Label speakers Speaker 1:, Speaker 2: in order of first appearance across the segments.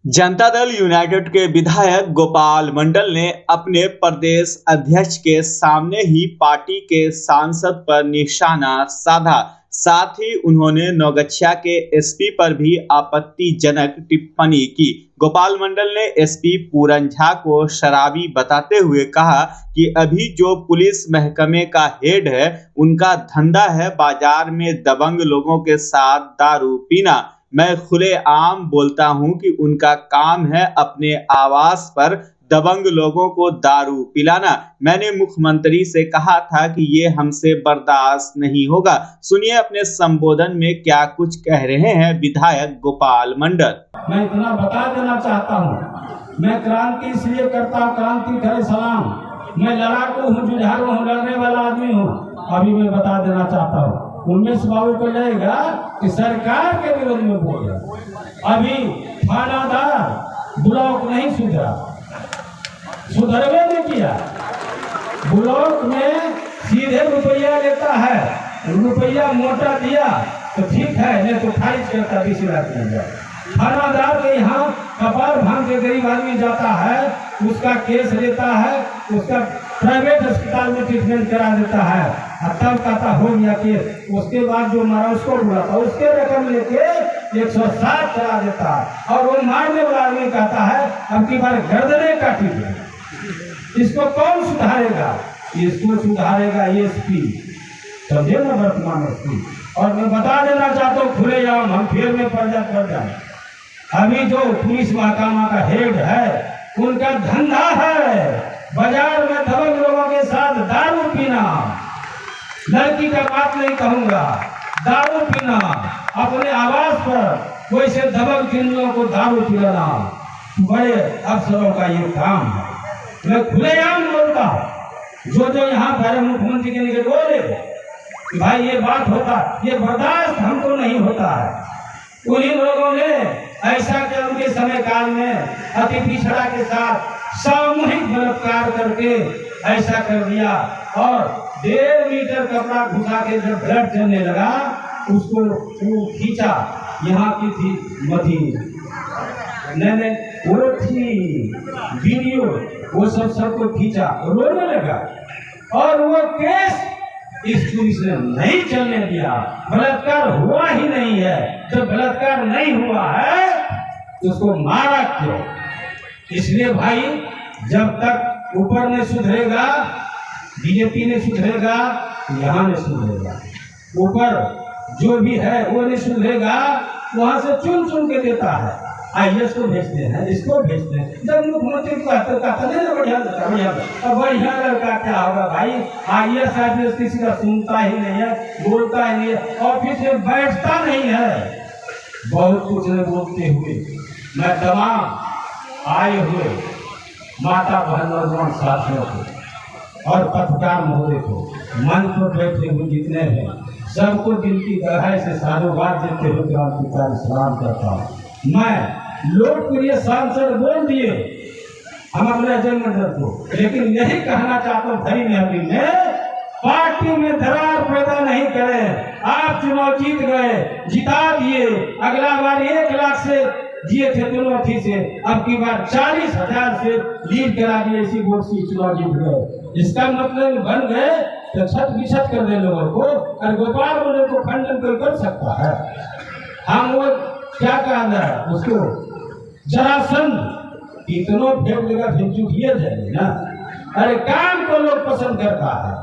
Speaker 1: Janata Dal United के विधायक गोपाल मंडल ने अपने प्रदेश अध्यक्ष के सामने ही पार्टी के सांसद पर निशाना साधा। साथ ही उन्होंने नौगछिया के एसपी पर भी आपत्तिजनक टिप्पणी की। गोपाल मंडल ने एसपी पूरन झा को शराबी बताते हुए कहा कि अभी जो पुलिस महकमे का हेड है उनका धंधा है बाजार में दबंग लोगों के साथ दारू पीना। मैं खुलेआम बोलता हूं कि उनका काम है अपने आवास पर दबंग लोगों को दारू पिलाना। मैंने मुख्यमंत्री से कहा था कि ये हमसे बर्दाश्त नहीं होगा। सुनिए अपने संबोधन में क्या कुछ कह रहे हैं विधायक गोपाल मंडल।
Speaker 2: मैं इतना बता देना चाहता हूँ, मैं क्रांति इसलिए करता हूँ, क्रांति करे सलाम। मैं लड़ाकू हूँ, जुझारू हूँ, लड़ने वाला आदमी हूँ। अभी मैं बता देना चाहता हूँ, उमेश बाबू को लगेगा कि सरकार के विरोध में बोल रहा। अभी थानादार ब्लॉक नहीं सुधरा, सुधरवे नहीं किया। ब्लॉक में सीधे रुपया लेता है, रुपया मोटा दिया तो ठीक है, नहीं तो खारिज करता 20 लाख मिल जाए। थानादार के यहाँ कपार भांग के गरीब आदमी जाता है, उसका केस लेता है, उसका प्राइवेट अस्पताल में ट्रीटमेंट करा देता है, तब कहता हो गया केस। उसके बाद जो मारा उसको बुलाता, उसके रकम लेके 160 चला देता है। और वो मारने वाला आदमी कहता है अब की बार गर्दनें काटी गई। इसको कौन सुधारेगा? इसको सुधारेगा एसपी, समझे ना, वर्तमान एसपी। और मैं बता देना चाहता हूँ खुलेआम, हम फिर में पड़ जाए। अभी जो पुलिस महकमा का हेड है उनका धंधा है बाजार में दबंग लोगों के साथ दारू पीना। लड़की का बात नहीं कहूंगा, दारू पीना, अपने आवास पर वैसे दबंग चिन्हों को दारू पिलाना, बड़े अफसरों का ये काम है। मैं खुलेआम बोलता हूँ, जो यहाँ पर मुख्यमंत्री के निकट बोले कि भाई ये बात होता, ये बर्दाश्त हमको नहीं होता है। उन्हीं लोगों ने ऐसा कि उनके समय काल में अति पिछड़ा के साथ सामूहिक बलात्कार करके ऐसा कर दिया। और 1.5 मीटर कपड़ा घुसा के जब ब्लड चलने लगा उसको वो खींचा। यहाँ की थी मधी, मैंने वो थी वीडियो, वो सबको खींचा, रोने लगा। और वो केस इस पुलिस ने नहीं चलने दिया। बलात्कार हुआ ही नहीं है। जब बलात्कार नहीं हुआ है तो उसको मारा क्यों? इसलिए भाई जब तक ऊपर नहीं सुधरेगा, बीजेपी नहीं सुधरेगा, यहाँ नहीं सुधरेगा। ऊपर जो भी है वो नहीं सुधरेगा, वहां से चुन चुन के देता है। आईएएस को भेजते हैं, इसको भेजते हैं। जब मुख्यमंत्री को कहता नहीं बढ़िया लड़का क्या होगा भाई? आईएएस आईपीएस किसी का सुनता ही नहीं है, बोलता ही नहीं है, ऑफिस में बैठता नहीं है। बहुत कुछ नहीं बोलते हुए मैं तमाम आए हुए माता बहन नौजवान साथियों को और पत्रकार महोदय को, मन पर बैठे हुए जितने हैं, सबको दिल की गहराई से साधुवाद देते हुए क्रांतिकारी सलाम करता हूँ। मैं लोकप्रिय सांसद बोल दिए हम अपने अजय मंडल को, लेकिन यही कहना चाहता हूँ भरी महफिल में, पार्टी में दरार पैदा नहीं करें। आप चुनाव जीत गए, जिता दिए, अगला बार 1 लाख से जिए थे दोनों थी से, अब की बार 40,000 से लीड करा दिए, इसी वोट से चुनाव जीत गए। इसका मतलब बन गए तो छत बिछत कर दे लोगों को। और गोपाल मंडल को खंडन कोई कर सकता है? हम वो क्या कहना है उसको, जरासंध इतनो फेंक देगा फिर चुकिए जाएंगे ना। अरे काम को लोग पसंद करता है।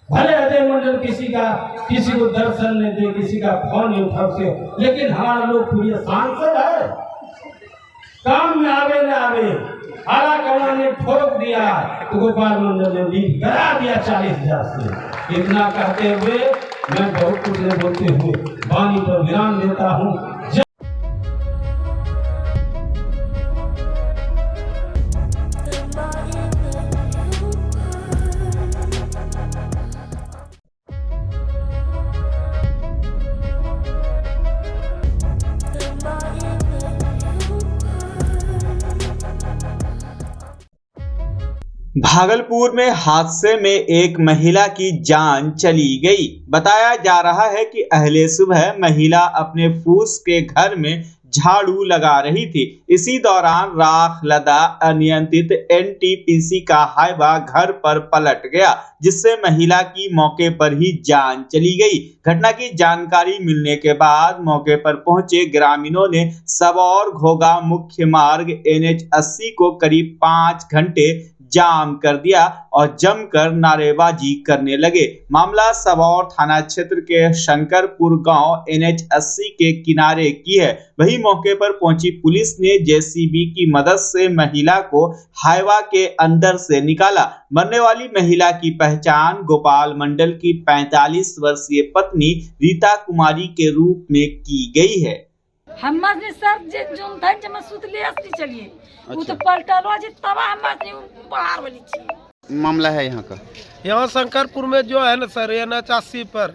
Speaker 2: भले अजय मंडल किसी को दर्शन नहीं दे, किसी का फोन नहीं उठा से, लेकिन हमारा लोकप्रिय सांसद है। काम में आवे न आवे, आला कमान ने ठोक दिया तो गोपाल मंडल ने लीड करा दिया 40,000 से। इतना कहते हुए मैं बहुत कुछ नहीं बोलते हुए वाणी पर विराम देता हूँ।
Speaker 1: भागलपुर में हादसे में एक महिला की जान चली गई। बताया जा रहा है कि अहले सुबह महिला अपने फूस के घर में झाड़ू लगा रही थी। इसी दौरान राख लदा अनियंत्रित एनटीपीसी का हाइवा घर पर पलट गया, जिससे महिला की मौके पर ही जान चली गई। घटना की जानकारी मिलने के बाद मौके पर पहुंचे ग्रामीणों ने सबौर घोघा मुख्य मार्ग NH 80 को करीब 5 घंटे जाम कर दिया और जमकर नारेबाजी करने लगे। मामला सबौर थाना क्षेत्र के शंकरपुर गांव NH 80 के किनारे की है। वहीं मौके पर पहुंची पुलिस ने जेसीबी की मदद से महिला को हाइवा के अंदर से निकाला। मरने वाली महिला की पहचान गोपाल मंडल की 45 वर्षीय पत्नी रीता कुमारी के रूप में की गई है।
Speaker 3: हमारे सर जे जोन था जे सुतले असली चलिए वो तो पलटलो जे तब हमारे बाहर वाली छी
Speaker 4: मामला है यहाँ का।
Speaker 5: यहाँ शंकरपुर में जो है ना सर NH 80 पर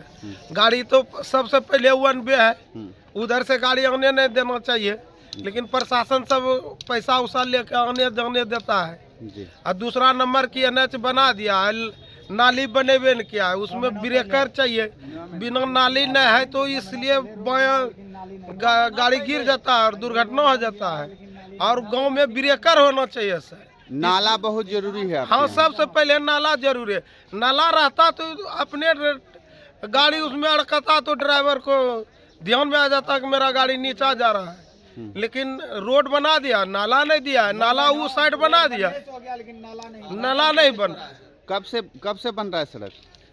Speaker 5: गाड़ी तो सबसे पहले 1 वे है, उधर से गाड़ी आने नहीं देना चाहिए, लेकिन प्रशासन सब पैसा उसा लेकर आने जाने देता है। और दूसरा नंबर की NH बना दिया है, नाली बने हुए नहीं किया है, उसमें ब्रेकर चाहिए, बिना नाली नहीं है तो इसलिए गाड़ी गिर जाता है और दुर्घटना हो जाता है। और गांव में ब्रेकर होना चाहिए सर।
Speaker 4: नाला बहुत जरूरी है।
Speaker 5: हाँ, सबसे पहले नाला जरूरी है। नाला रहता तो अपने गाड़ी उसमें अड़कता तो ड्राइवर को ध्यान में आ जाता कि मेरा गाड़ी नीचा जा रहा है, लेकिन रोड बना दिया, नाला नहीं दिया है। नाला उस साइड बना दिया, नाला नहीं बना।
Speaker 4: कब से बन रहा है सड़क?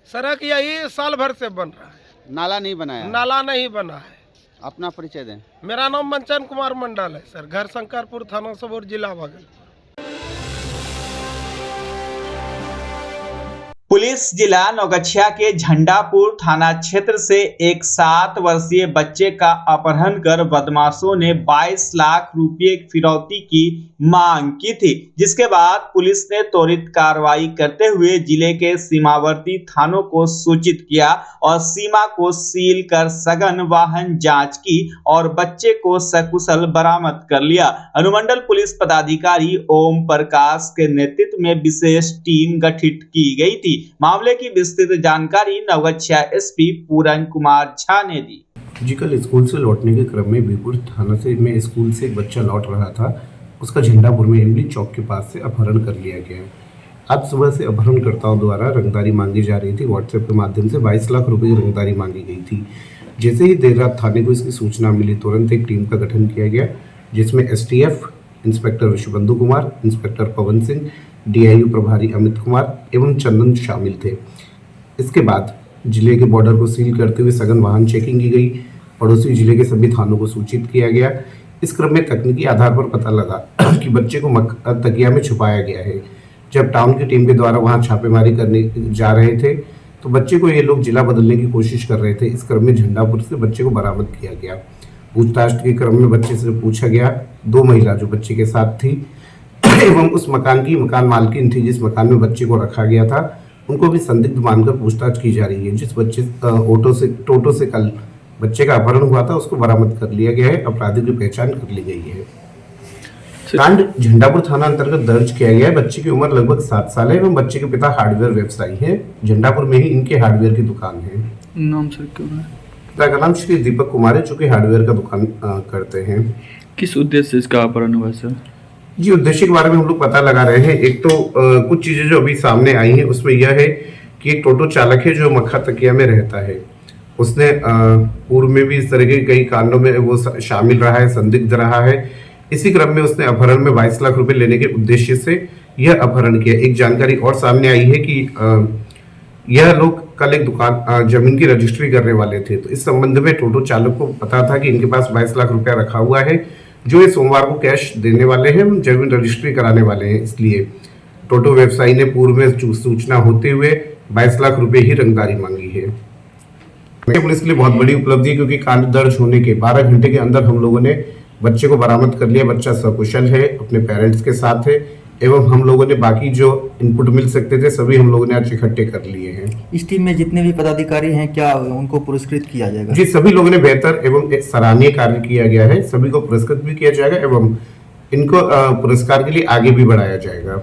Speaker 5: सड़क यही साल भर से बन रहा है,
Speaker 4: नाला नहीं बनाया?
Speaker 5: नाला नहीं बना है।
Speaker 4: अपना परिचय दें।
Speaker 5: मेरा नाम मंचन कुमार मंडल है सर, घर शंकरपुर, थाना सबौर, जिला भागलपुर।
Speaker 1: पुलिस जिला नौगछिया के झंडापुर थाना क्षेत्र से एक 7 वर्षीय बच्चे का अपहरण कर बदमाशों ने 22 लाख रुपए फिरौती की मांग की थी, जिसके बाद पुलिस ने त्वरित कार्रवाई करते हुए जिले के सीमावर्ती थानों को सूचित किया और सीमा को सील कर सघन वाहन जांच की और बच्चे को सकुशल बरामद कर लिया। अनुमंडल पुलिस पदाधिकारी ओम प्रकाश के नेतृत्व में विशेष टीम गठित की गई थी। मामले की विस्तृत जानकारी नवगछिया SP पूरन कुमार झा ने दी।
Speaker 6: जी, कल स्कूल से लौटने के क्रम में बीरपुर थाना से में स्कूल से एक बच्चा लौट रहा था। उसका झंडापुर में इमली चौक के पास से अपहरण कर लिया गया। आज सुबह से अपहरणकर्ताओं द्वारा रंगदारी मांगी जा रही थी। व्हाट्सएप के माध्यम से 22 लाख रुपए की रंगदारी मांगी गई थी। जैसे ही देर रात थाने को इसकी सूचना मिली, तुरंत एक टीम का गठन किया गया, जिसमें STF inspector Vishwabandhu Kumar, inspector Pawan Singh, DIU प्रभारी अमित कुमार एवं चंदन शामिल थे। इसके बाद जिले के बॉर्डर को सील करते हुए सघन वाहन चेकिंग की गई। पड़ोसी जिले के सभी थानों को सूचित किया गया। इस क्रम में तकनीकी आधार पर पता लगा कि बच्चे को तकिया में छुपाया गया है। जब टाउन की टीम के द्वारा वहां छापेमारी करने जा रहे थे तो बच्चे को ये लोग जिला बदलने की कोशिश कर रहे थे। इस क्रम में झंडापुर से बच्चे को बरामद किया गया। पूछताछ के क्रम में बच्चे से पूछा गया। 2 महिला जो बच्चे के साथ थी एवं उस मकान मालकिन थी जिस मकान में बच्चे को रखा गया था, उनको भी संदिग्ध मानकर पूछताछ की जा रही है। जिस बच्चे टोटो से कल बच्चे का अपहरण हुआ था उसको बरामद कर लिया गया है। अपराधी की पहचान कर ली गई है। कांड झंडापुर थाना अंतर्गत दर्ज किया गया है। बच्चे की उम्र लगभग 7 साल है एवं बच्चे के पिता हार्डवेयर व्यवसायी है। झंडापुर में ही इनके हार्डवेयर की दुकान है।
Speaker 7: नाम सर क्यों है?
Speaker 6: पिता का नाम श्री दीपक कुमार है, जो कि हार्डवेयर का दुकान करते हैं।
Speaker 7: किस उद्देश्य से इसका अपहरण हुआ सर?
Speaker 6: जी, उद्देश्य के बारे में हम लोग पता लगा रहे हैं। एक तो कुछ चीजें जो अभी सामने आई हैं उसमें यह है कि एक टोटो चालक है जो मक्खा तकिया में रहता है। उसने पूर्व में भी इस तरह के कई कांडों में वो शामिल रहा है, संदिग्ध रहा है। इसी क्रम में उसने अपहरण में 22 लाख रुपए लेने के उद्देश्य से यह अपहरण किया। एक जानकारी और सामने आई है कि यह लोग कल एक दुकान जमीन की रजिस्ट्री करने वाले थे। तो इस संबंध में टोटो चालक को पता था कि इनके पास 22 लाख रुपया रखा हुआ है, जो ये सोमवार को कैश देने वाले हैं, जमीन रजिस्ट्री कराने वाले हैं। इसलिए टोटो व्यवसायी ने पूर्व में सूचना होते हुए 22 लाख रुपए ही रंगदारी मांगी है। पुलिस के लिए बहुत बड़ी उपलब्धि, क्योंकि कांड दर्ज होने के 12 घंटे के अंदर हम लोगों ने बच्चे को बरामद कर लिया। बच्चा सकुशल है, अपने पेरेंट्स के साथ है एवं हम लोगों ने बाकी जो इनपुट मिल सकते थे सभी हम लोगों ने आज इकट्ठे कर लिए हैं।
Speaker 8: इस टीम में जितने भी पदाधिकारी हैं क्या उनको पुरस्कृत किया जाएगा?
Speaker 6: जी, सभी लोगों ने बेहतर एवं एक सराहनीय कार्य किया गया है। सभी को पुरस्कृत भी किया जाएगा एवं इनको पुरस्कार के लिए आगे भी बढ़ाया जाएगा।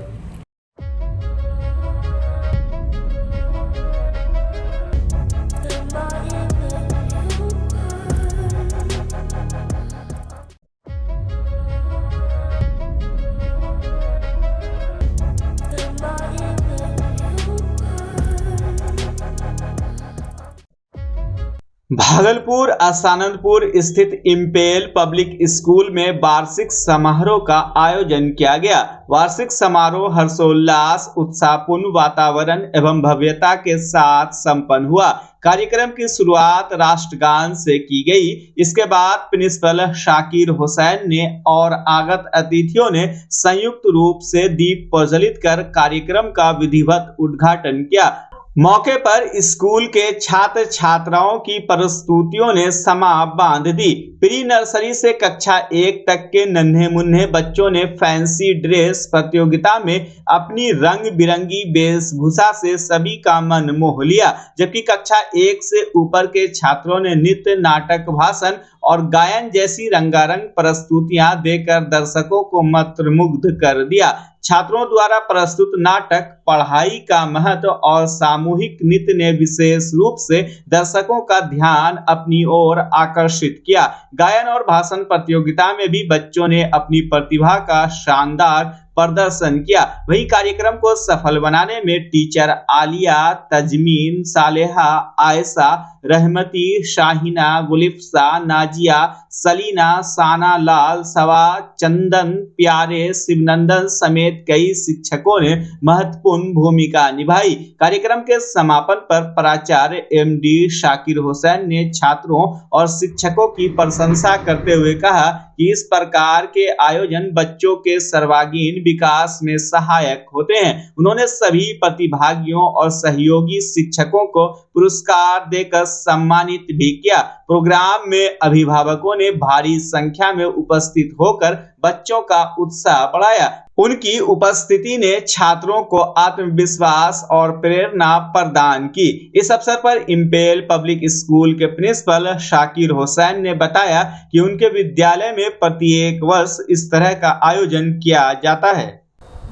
Speaker 1: भागलपुर आसानंदपुर स्थित इम्पेल पब्लिक स्कूल में वार्षिक समारोह का आयोजन किया गया। वार्षिक समारोह हर्षोल्लास, उत्साहपूर्ण वातावरण एवं भव्यता के साथ संपन्न हुआ। कार्यक्रम की शुरुआत राष्ट्रगान से की गई। इसके बाद प्रिंसिपल शाकिर हुसैन ने और आगत अतिथियों ने संयुक्त रूप से दीप प्रज्वलित कर कार्यक्रम का विधिवत उद्घाटन किया। मौके पर स्कूल के छात्र छात्राओं की प्रस्तुतियों ने समा बांध दी। प्री नर्सरी से कक्षा 1 तक के नन्हे मुन्ने बच्चों ने फैंसी ड्रेस प्रतियोगिता में अपनी रंग बिरंगी वेशभूषा से सभी का मन मोह लिया, जबकि कक्षा 1 से ऊपर के छात्रों ने नृत्य, नाटक, भाषण और गायन जैसी रंगारंग प्रस्तुतियां देकर दर्शकों को मंत्रमुग्ध कर दिया। छात्रों द्वारा प्रस्तुत नाटक, पढ़ाई का महत्व और सामूहिक नृत्य ने विशेष रूप से दर्शकों का ध्यान अपनी ओर आकर्षित किया। गायन और भाषण प्रतियोगिता में भी बच्चों ने अपनी प्रतिभा का शानदार प्रदर्शन किया। वहीं कार्यक्रम को सफल बनाने में टीचर आलिया, तजमीन, सालेहा, आयशा, रहमती, शाहिना, गुलिफ्सा, नाजिया, सलीना, साना लाल, सवा, चंदन, प्यारे, शिवनंदन समेत कई शिक्षकों ने महत्वपूर्ण भूमिका निभाई। कार्यक्रम के समापन पर प्राचार्य MD शाकिर हुसैन ने छात्रों और शिक्षकों की प्रशंसा करते हुए कहा कि इस प्रकार के आयोजन बच्चों के सर्वांगीण विकास में सहायक होते हैं। उन्होंने सभी प्रतिभागियों और सहयोगी शिक्षकों को पुरस्कार देकर सम्मानित भी किया। प्रोग्राम में अभिभावकों ने भारी संख्या में उपस्थित होकर बच्चों का उत्साह बढ़ाया। उनकी उपस्थिति ने छात्रों को आत्मविश्वास और प्रेरणा प्रदान की। इस अवसर पर इम्पेल पब्लिक स्कूल के प्रिंसिपल शाकिर हुसैन ने बताया कि उनके विद्यालय में प्रत्येक वर्ष इस तरह का आयोजन किया जाता है।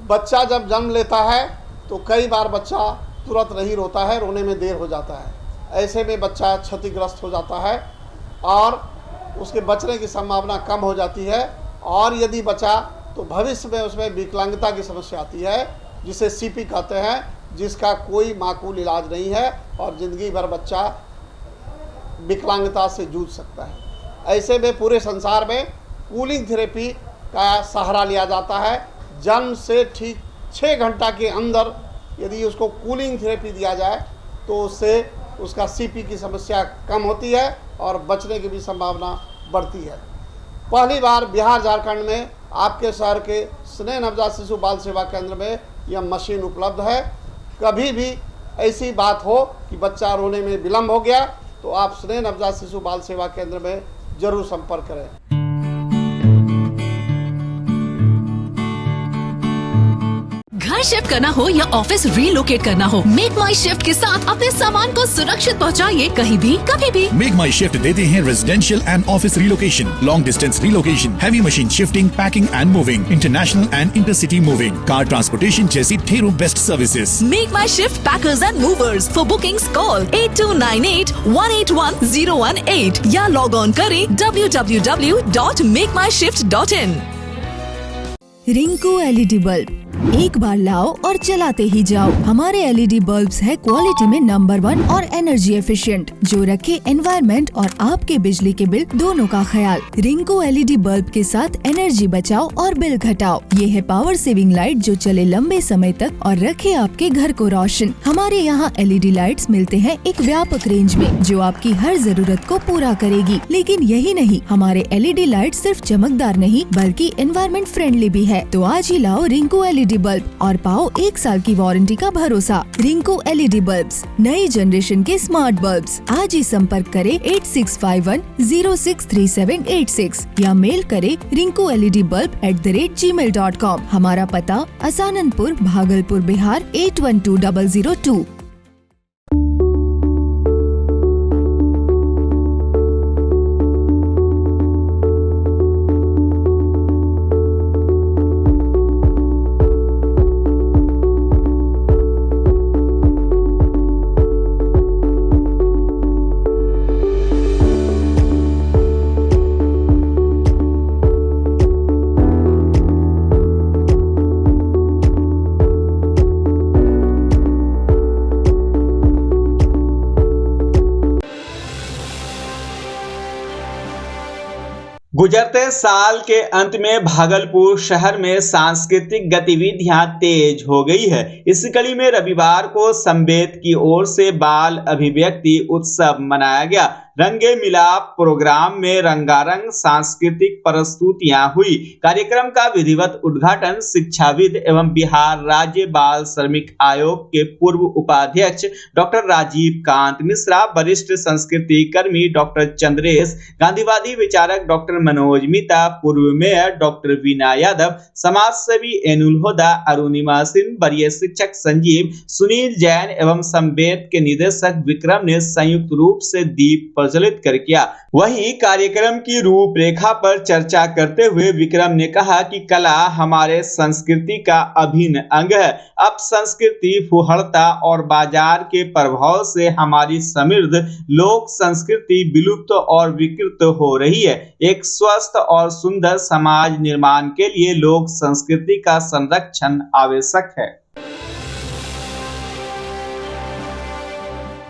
Speaker 9: बच्चा जब जन्म लेता है तो कई बार बच्चा तुरंत नहीं रोता है, रोने में देर हो जाता है। ऐसे में बच्चा क्षतिग्रस्त हो जाता है और उसके बचने की संभावना कम हो जाती है, और यदि बचा तो भविष्य में उसमें विकलांगता की समस्या आती है, जिसे CP कहते हैं, जिसका कोई माकूल इलाज नहीं है और ज़िंदगी भर बच्चा विकलांगता से जूझ सकता है। ऐसे में पूरे संसार में कूलिंग थेरेपी का सहारा लिया जाता है। जन्म से ठीक 6 घंटा के अंदर यदि उसको कूलिंग थेरेपी दिया जाए तो उससे उसका CP की समस्या कम होती है और बचने की भी संभावना बढ़ती है। पहली बार बिहार झारखंड में आपके शहर के स्नेह नवजात शिशु बाल सेवा केंद्र में यह मशीन उपलब्ध है। कभी भी ऐसी बात हो कि बच्चा रोने में विलम्ब हो गया तो आप स्नेह नवजात शिशु बाल सेवा केंद्र में जरूर संपर्क करें।
Speaker 10: घर शिफ्ट करना हो या ऑफिस रीलोकेट करना हो, मेक माई शिफ्ट के साथ अपने सामान को सुरक्षित पहुंचाइए, कहीं भी कभी भी।
Speaker 11: मेक माई शिफ्ट देते हैं residential and office relocation, long distance relocation, heavy machine shifting, packing and moving, international and intercity moving, car transportation जैसी ढेरों best services.
Speaker 10: Make my shift packers and movers. For bookings call 8298-181-018 या log on करें www.makemyshift.in।
Speaker 12: Rinku LED bulb, एक बार लाओ और चलाते ही जाओ। हमारे LED बल्ब्स है क्वालिटी में नंबर 1 और एनर्जी एफिशिएंट, जो रखे एनवायरनमेंट और आपके बिजली के बिल दोनों का ख्याल। रिंकू LED बल्ब के साथ एनर्जी बचाओ और बिल घटाओ। ये है पावर सेविंग लाइट जो चले लंबे समय तक और रखे आपके घर को रोशन। हमारे यहाँ LED लाइट्स मिलते हैं एक व्यापक रेंज में जो आपकी हर जरूरत को पूरा करेगी। लेकिन यही नहीं, हमारे LED लाइट सिर्फ चमकदार नहीं बल्कि एनवायरनमेंट फ्रेंडली भी है। तो आज ही लाओ रिंकू LED बल्ब और पाओ 1 साल की वारंटी का भरोसा। रिंकू LED बल्ब्स, नई जनरेशन के स्मार्ट बल्ब्स। आज ही संपर्क करें 8651063786 या मेल करें rinkooledbulb@gmail.com। हमारा पता आसानंदपुर, भागलपुर, बिहार 812002।
Speaker 1: गुजरते साल के अंत में भागलपुर शहर में सांस्कृतिक गतिविधियां तेज हो गई है। इस कड़ी में रविवार को संबेत की ओर से बाल अभिव्यक्ति उत्सव मनाया गया। रंगे मिलाप प्रोग्राम में रंगारंग सांस्कृतिक प्रस्तुतियां हुई। कार्यक्रम का विधिवत उद्घाटन शिक्षाविद एवं बिहार राज्य बाल श्रमिक आयोग के पूर्व उपाध्यक्ष डॉक्टर राजीव कांत मिश्रा, वरिष्ठ संस्कृति कर्मी डॉक्टर चंद्रेश, गांधीवादी विचारक डॉक्टर मनोज मीता, पूर्व मेयर डॉक्टर वीना यादव, समाज सेवी एनुल होदा, अरुणिमा सिंह, वरीय शिक्षक संजीव, सुनील जैन एवं संबेत के निदेशक विक्रम ने संयुक्त रूप से दीप प्रज्वलित कर किया। वहीं कार्यक्रम की रूपरेखा पर चर्चा करते हुए विक्रम ने कहा कि कला हमारे संस्कृति का अभिन्न अंग है। अब संस्कृति फुहड़ता और बाजार के प्रभाव से हमारी समृद्ध लोक संस्कृति विलुप्त और विकृत हो रही है। एक स्वस्थ और सुंदर समाज निर्माण के लिए लोक संस्कृति का संरक्षण आवश्यक है।